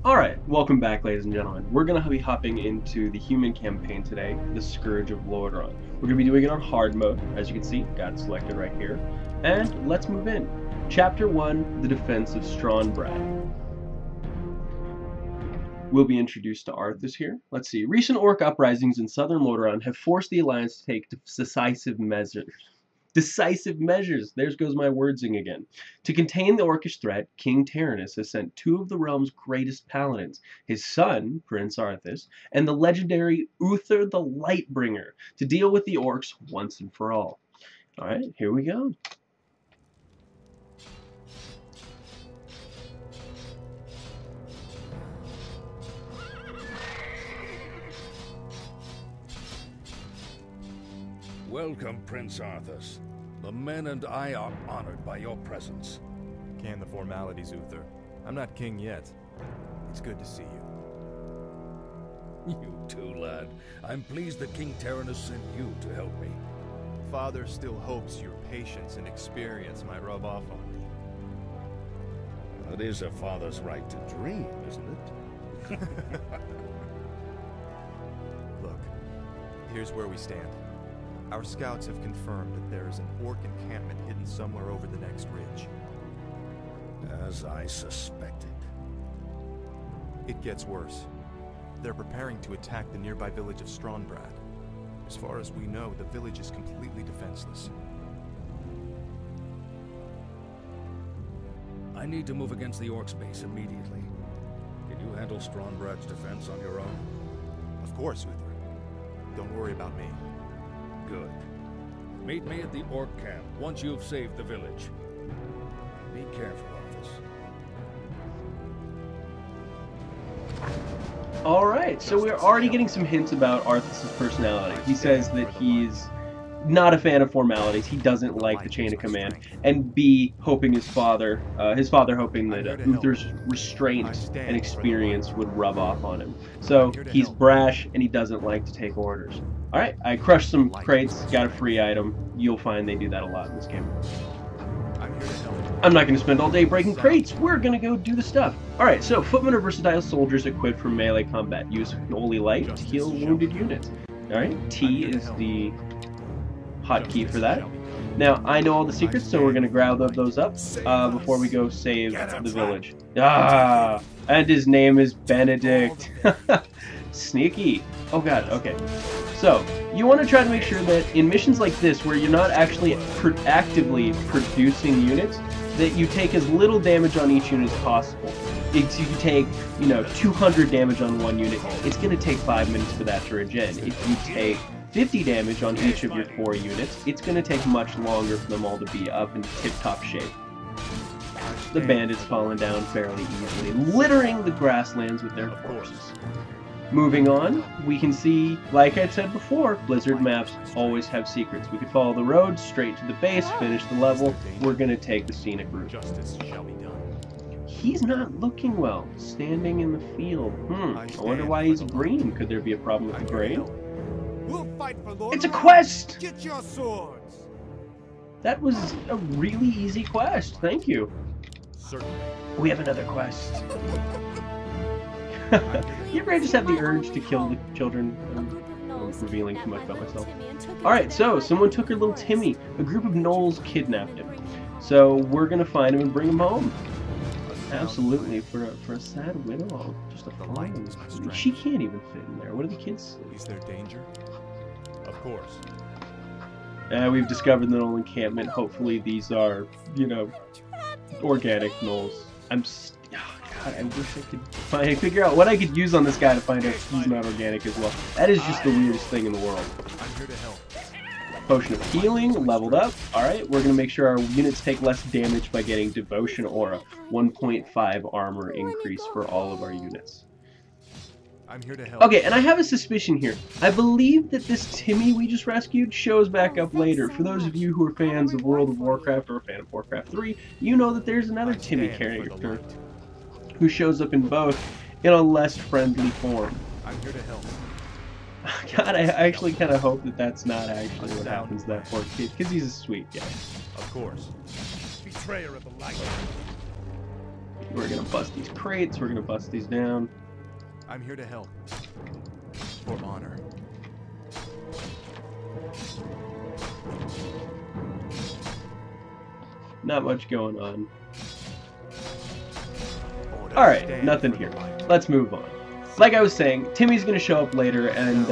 Alright, welcome back ladies and gentlemen. We're going to be hopping into the human campaign today, the Scourge of Lordaeron. We're going to be doing it on hard mode, as you can see, got it selected right here. And let's move in. Chapter 1, The Defense of Strombrad. We'll be introduced to Arth here. Let's see. Recent orc uprisings in southern Lordaeron have forced the Alliance to take decisive measures. There goes my wordsing again. To contain the orcish threat, King Tyrannus has sent two of the realm's greatest paladins, his son, Prince Arthas, and the legendary Uther the Lightbringer, to deal with the orcs once and for all. Alright, here we go. Welcome, Prince Arthas. The men and I are honored by your presence. Can the formalities, Uther. I'm not king yet. It's good to see you. You too, lad. I'm pleased that King Tyrannus sent you to help me. Father still hopes your patience and experience might rub off on me. It is a father's right to dream, isn't it? Look, here's where we stand. Our scouts have confirmed that there is an orc encampment hidden somewhere over the next ridge. As I suspected. It gets worse. They're preparing to attack the nearby village of Strombrad. As far as we know, the village is completely defenseless. I need to move against the orcs base immediately. Can you handle Strombrad's defense on your own? Of course, Uther. Don't worry about me. Good. Meet me at the orc camp once you've saved the village. Be careful, Arthas. Alright, so we're already getting some hints about Arthas' personality. He says that he's not a fan of formalities, he doesn't like the chain of command, and B, hoping his father hoping that Uther's restraint and experience would rub off on him. So he's brash and he doesn't like to take orders. Alright, I crushed some crates, got a free item. You'll find they do that a lot in this game. I'm not going to spend all day breaking crates. We're going to go do the stuff. Alright, so footmen are versatile soldiers equipped for melee combat. Use Holy Light to heal wounded units. Alright, T is the hotkey for that. Now, I know all the secrets, so we're going to grab those up before we go save the village. Ah, and his name is Benedict. Sneaky. Oh god, okay. So, you want to try to make sure that in missions like this, where you're not actually actively producing units, that you take as little damage on each unit as possible. If you take, 200 damage on one unit, it's going to take 5 minutes for that to regen. If you take 50 damage on each of your core units, it's going to take much longer for them all to be up in tip-top shape. The bandits falling down fairly easily, littering the grasslands with their corpses. Moving on, we can see, like I said before, Blizzard maps always have secrets. We could follow the road straight to the base, finish the level. We're going to take the scenic route. Justice shall be done. He's not looking well, standing in the field. I wonder why he's green. Could there be a problem with the grain? We'll fight for Lord. It's a quest! Get your swords! That was a really easy quest. Thank you. Certainly. We have another quest. You ever just have the urge to kill the children? I'm revealing too much about myself. Alright, so someone took her little Timmy. A group of gnolls kidnapped him. So we're going to find him and bring him home. Absolutely, for a sad widow. Just a fine. She can't even fit in there. What do the kids say? Is there danger? Of course. We've discovered the gnoll encampment. Hopefully these are, organic gnolls. God, I wish I could figure out what I could use on this guy to find out he's not organic as well. That is just the weirdest thing in the world. I'm here to help. Potion of healing, leveled up. Alright, we're going to make sure our units take less damage by getting Devotion Aura. 1.5 armor increase for all of our units. I'm here to help. Okay, and I have a suspicion here. I believe that this Timmy we just rescued shows back up later. For those of you who are fans of World of Warcraft or a fan of Warcraft 3, you know that there's another Timmy character who shows up in both in a less friendly form. I'm here to help. God, I actually kind of hope that that's not actually what happens to that poor kid, because he's a sweet guy. Of course. Betrayer of the light. We're gonna bust these crates. We're gonna bust these down. I'm here to help. For honor. Not much going on. Alright, nothing here. Let's move on. Like I was saying, Timmy's gonna show up later, and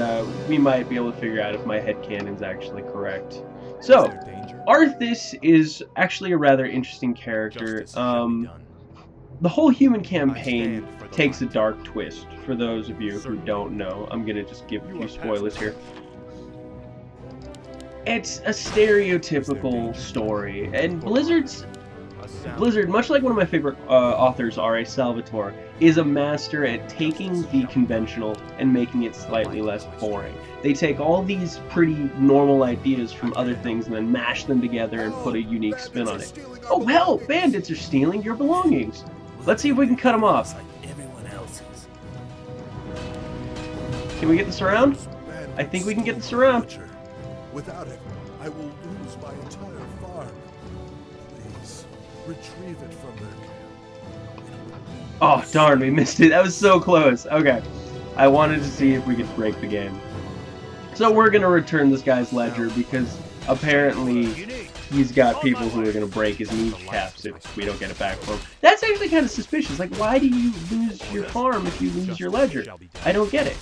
we might be able to figure out if my headcanon's actually correct. So, Arthas is actually a rather interesting character. The whole human campaign takes a dark twist. For those of you who don't know, I'm gonna just give a few spoilers here. It's a stereotypical story, and Blizzard, much like one of my favorite authors, R.A. Salvatore, is a master at taking the conventional and making it slightly less boring. They take all these pretty normal ideas from other things and then mash them together and put a unique spin on it. Oh hell, bandits are stealing your belongings. Let's see if we can cut them off. Can we get this around? I think we can get this around. Without it, I will lose my entire farm. Please, retrieve it from their camp. Oh, darn, we missed it. That was so close. Okay. I wanted to see if we could break the game. So we're going to return this guy's ledger because apparently he's got people who are going to break his kneecaps if we don't get it back from him. That's actually kind of suspicious. Like, why do you lose your farm if you lose your ledger? I don't get it.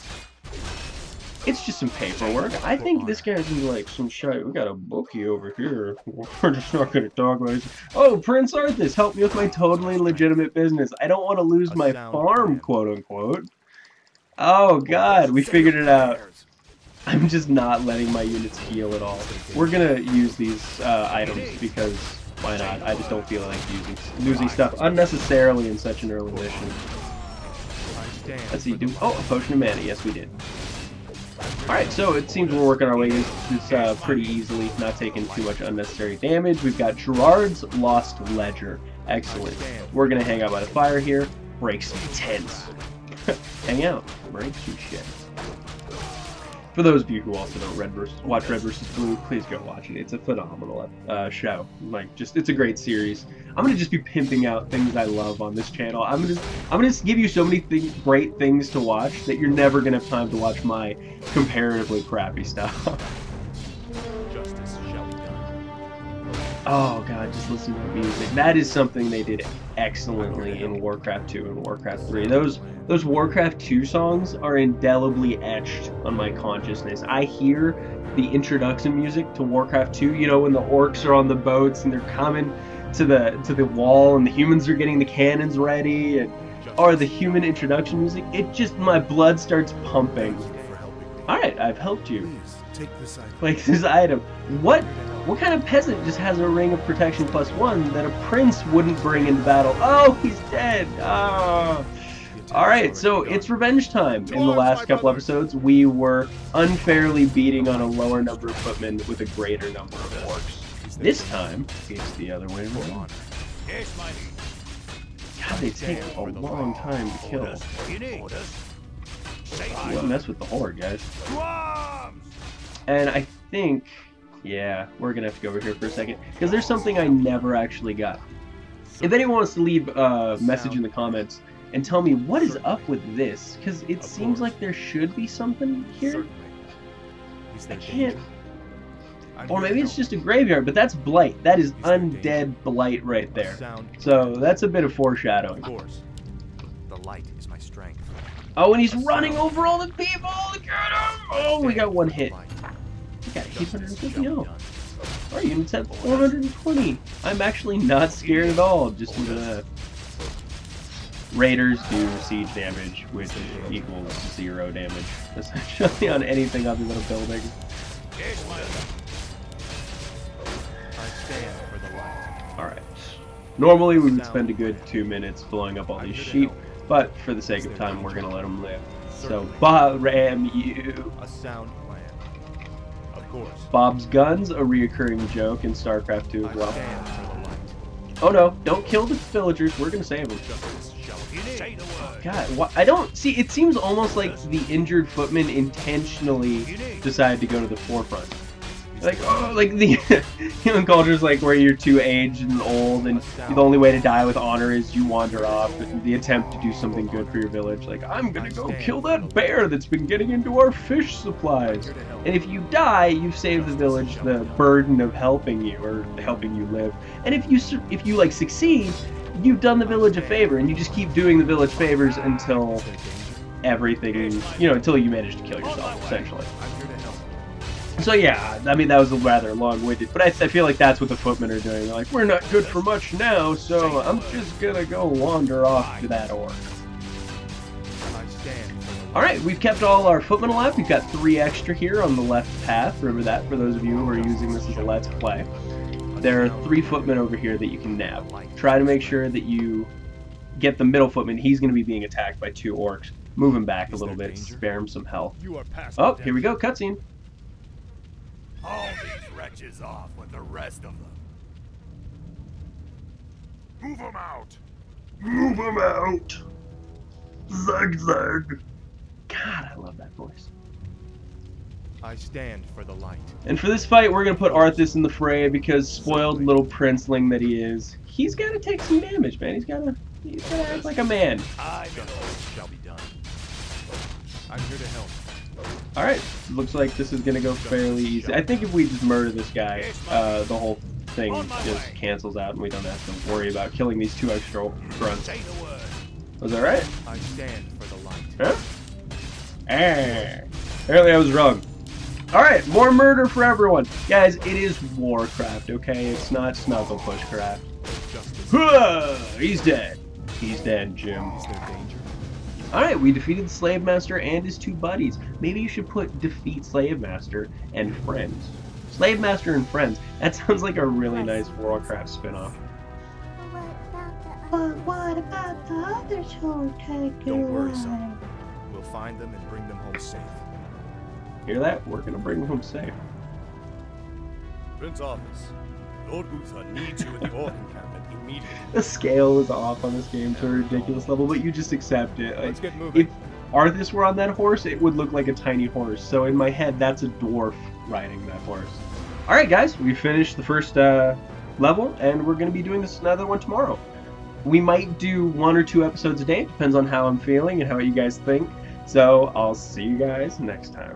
It's just some paperwork. I think this guy's gonna be like some shit. We got a bookie over here. We're just not gonna talk about it. Oh, Prince Arthas, help me with my totally legitimate business. I don't want to lose my farm, quote unquote. Oh god, we figured it out. I'm just not letting my units heal at all. We're gonna use these items because why not? I just don't feel like losing stuff unnecessarily in such an early mission. Let's see. Oh, a potion of mana. Yes, we did. Alright, so it seems we're working our way into this pretty easily, not taking too much unnecessary damage. We've got Gerard's Lost Ledger. Excellent. We're going to hang out by the fire here, break some tents. Hang out, break some shit. For those of you who also don't watch Red vs. Blue, please go watch it. It's a phenomenal show. Like, it's a great series. I'm gonna just be pimping out things I love on this channel. I'm gonna give you so many great things to watch that you're never gonna have time to watch my comparatively crappy stuff. Oh god, just listen to the music. That is something they did excellently in Warcraft 2 and Warcraft 3. Those Warcraft 2 songs are indelibly etched on my consciousness. I hear the introduction music to Warcraft 2, you know, when the orcs are on the boats and they're coming to the wall and the humans are getting the cannons ready, and or the human introduction music, it just, my blood starts pumping. Alright, I've helped you. Like this item. What kind of peasant just has a ring of protection +1 that a prince wouldn't bring into battle? Oh, he's dead. Oh. Alright, so it's revenge time. In the last couple episodes, we were unfairly beating on a lower number of footmen with a greater number of orcs. This time, it's the other way around. God, they take a long time to kill. You don't mess with the horde, guys. And I think, yeah, we're gonna have to go over here for a second, because there's something I never actually got. If anyone wants to leave a message in the comments and tell me what is up with this, because it seems like there should be something here. I can't. Or maybe it's just a graveyard, but that's blight. That is undead blight right there. So that's a bit of foreshadowing. The light is my strength. Oh, and he's running over all the people! Look at him! Oh, we got one hit. We got 850. Oh. Our units have 420. I'm actually not scared at all. Just look at that. Raiders do siege damage, which equals 0 damage, essentially, on anything other than a building. Alright. Normally we would spend a good 2 minutes blowing up all these sheep, but for the sake of time, we're gonna let them live. So, Ram you. A sound plan. Of course. Bob's Guns, a reoccurring joke in StarCraft 2 as well. Oh no, don't kill the villagers, we're gonna save them. God, I don't see, it seems almost like the injured footmen intentionally decide to go to the forefront. Like, oh, like the human culture is like where you're too aged and old, and the only way to die with honor is you wander off in the attempt to do something good for your village. Like, I'm gonna go kill that bear that's been getting into our fish supplies. And if you die, you've saved the village the burden of helping you, or helping you live. And if you like succeed, you've done the village a favor, and you just keep doing the village favors until everything, you know, until you manage to kill yourself, essentially. So yeah, I mean, that was rather long-winded, but I feel like that's what the footmen are doing. They're like, we're not good for much now, so I'm just gonna go wander off to that orc. Alright, we've kept all our footmen alive. We've got 3 extra here on the left path. Remember that for those of you who are using this as a let's play. There are 3 footmen over here that you can nab. Try to make sure that you get the middle footman. He's going to be being attacked by 2 orcs. Move him back a little bit, spare him some health. Oh, here we go, cutscene. All these wretches off with the rest of them. Move them out! Move them out! Zag zag! God, I love that voice. I stand for the light. And for this fight, we're going to put Arthas in the fray because spoiled little princeling that he is, he's got to take some damage, man. He's got to act like a man. Justice shall be done. I'm here to help. Alright, looks like this is going to go fairly easy. I think if we just murder this guy, the whole thing just cancels out and we don't have to worry about killing these 2 extra grunts. Was that right? I stand for the light. Huh? Ah, apparently I was wrong. Alright, more murder for everyone. Guys, it is Warcraft, okay? It's not Snuggle Pushcraft. He's dead. He's dead, Jim. Is there danger? Alright, we defeated the Slave Master and his 2 buddies. Maybe you should put defeat Slave Master and friends. Slave Master and friends. That sounds like a really nice Warcraft spin-off. But what about the others who were taken Don't worry, away? son. We'll find them and bring them home safe. Hear that? We're gonna bring them home safe. Prince Arthas, Lord Uther needs you at the Orc encampment immediately. The scale is off on this game to a ridiculous level, but you just accept it. Let's get moving. If Arthas were on that horse, it would look like a tiny horse. So in my head, that's a dwarf riding that horse. Alright guys, we finished the first level, and we're going to be doing this another one tomorrow. We might do 1 or 2 episodes a day, depends on how I'm feeling and how you guys think. So I'll see you guys next time.